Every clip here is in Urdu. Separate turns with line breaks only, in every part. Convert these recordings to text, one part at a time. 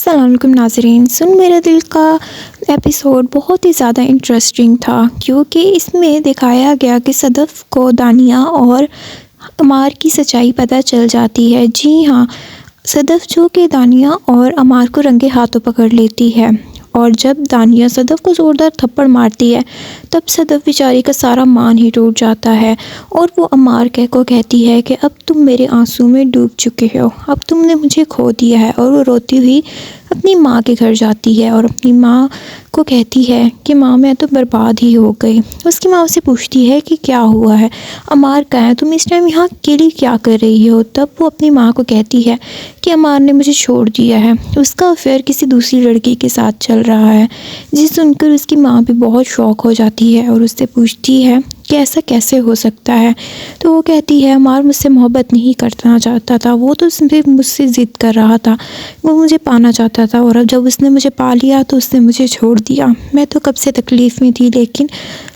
السلام علیکم ناظرین، سن میرا دل کا ایپیسوڈ بہت ہی زیادہ انٹرسٹنگ تھا، کیونکہ اس میں دکھایا گیا کہ صدف کو دانیہ اور عمار کی سچائی پتہ چل جاتی ہے۔ جی ہاں، صدف جو کہ دانیہ اور عمار کو رنگے ہاتھوں پکڑ لیتی ہے، اور جب دانیہ صدف کو زوردار تھپڑ مارتی ہے تب صدف بیچاری کا سارا مان ہی ٹوٹ جاتا ہے، اور وہ عمار کو کہتی ہے کہ اب تم میرے آنسوں میں ڈوب چکے ہو، اب تم نے مجھے کھو دیا ہے، اور وہ روتی ہوئی اپنی ماں کے گھر جاتی ہے اور اپنی ماں کو کہتی ہے کہ ماں میں تو برباد ہی ہو گئی۔ اس کی ماں اسے پوچھتی ہے کہ کیا ہوا ہے، عمار کہاں ہے، تم اس ٹائم یہاں اکیلی کیا کر رہی ہو؟ تب وہ اپنی ماں کو کہتی ہے کہ عمار نے مجھے چھوڑ دیا ہے، اس کا افیئر کسی دوسری لڑکی کے ساتھ چل رہا ہے۔ جس سن کر اس کی ماں بھی بہت شوق ہو جاتی ہے اور اس سے پوچھتی ہے کہ ایسا کیسے ہو سکتا ہے؟ تو وہ کہتی ہے عمار مجھ سے محبت نہیں کرنا چاہتا تھا، وہ تو صرف مجھ سے ضد کر رہا تھا، وہ مجھے پانا چاہتا تھا، اور اب جب اس نے مجھے پا لیا تو اس نے مجھے چھوڑ دیا۔ میں تو کب سے تکلیف میں تھی، لیکن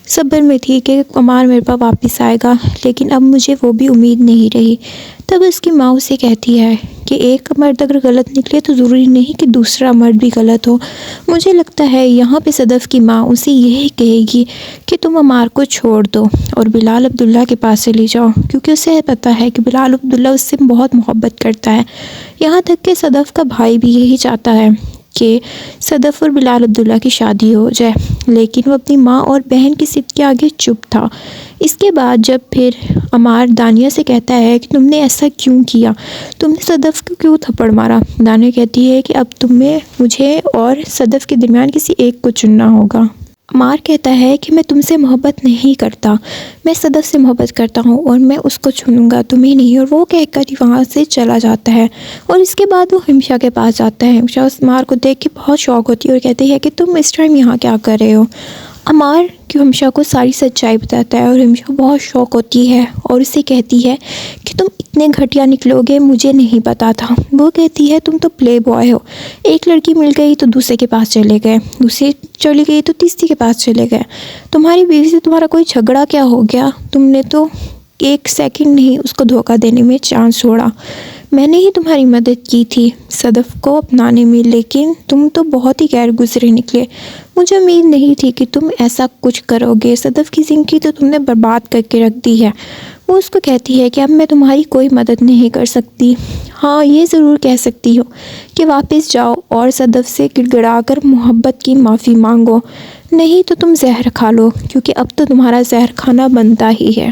صبر میں تھی کہ عمار میرے پاس واپس آئے گا، لیکن اب مجھے وہ بھی امید نہیں رہی۔ تب اس کی ماں اسے کہتی ہے کہ ایک مرد اگر غلط نکلے تو ضروری نہیں کہ دوسرا مرد بھی غلط ہو۔ مجھے لگتا ہے یہاں پہ صدف کی ماں اسے یہی کہے گی کہ تم عمار کو چھوڑ دو اور بلال عبداللہ کے پاس چلی جاؤ، کیونکہ اسے پتہ ہے کہ بلال عبداللہ اس سے بہت محبت کرتا ہے۔ یہاں تک کہ صدف کا بھائی بھی یہی چاہتا ہے کہ صدف اور بلال عبداللہ کی شادی ہو جائے، لیکن وہ اپنی ماں اور بہن کی ضد کے آگے چپ تھا۔ اس کے بعد جب پھر عمار دانیہ سے کہتا ہے کہ تم نے ایسا کیوں کیا، تم نے صدف کو کیوں تھپڑ مارا؟ دانیہ کہتی ہے کہ اب تمہیں مجھے اور صدف کے درمیان کسی ایک کو چننا ہوگا۔ عمار کہتا ہے کہ میں تم سے محبت نہیں کرتا، میں صدف سے محبت کرتا ہوں اور میں اس کو چنوں گا، تمہیں نہیں۔ اور وہ کہہ کر وہاں سے چلا جاتا ہے، اور اس کے بعد وہ ہمشا کے پاس جاتا ہے۔ ہمشا عمار کو دیکھ کے بہت شوق ہوتی ہے اور کہتی ہے کہ تم اس ٹائم یہاں کیا کر رہے ہو؟ عمار ہمشا کو ساری سچائی بتاتا ہے، اور ہمشا بہت شوق ہوتی ہے اور اسے کہتی ہے کہ تم اتنے گھٹیا نکلو گے مجھے نہیں پتا تھا۔ وہ کہتی ہے تم تو پلے بوائے ہو، ایک لڑکی مل گئی تو دوسرے کے پاس چلے گئے، دوسری چلی گئی تو تیسری کے پاس چلے گئے، تمہاری بیوی سے تمہارا کوئی جھگڑا کیا ہو گیا؟ تم نے تو ایک سیکنڈ نہیں اس کو دھوکہ دینے میں چانس چھوڑا۔ میں نے ہی تمہاری مدد کی تھی صدف کو اپنانے میں، لیکن تم تو بہت ہی غیر گزرے نکلے، مجھے امید نہیں تھی کہ تم ایسا کچھ کرو گے، صدف کی زندگی تو تم نے برباد کر کے رکھ دی ہے۔ وہ اس کو کہتی ہے کہ اب میں تمہاری کوئی مدد نہیں کر سکتی، ہاں یہ ضرور کہہ سکتی ہوں کہ واپس جاؤ اور صدف سے گڑ گڑا کر محبت کی معافی مانگو، نہیں تو تم زہر کھا لو، کیونکہ اب تو تمہارا زہر کھانا بنتا ہی ہے۔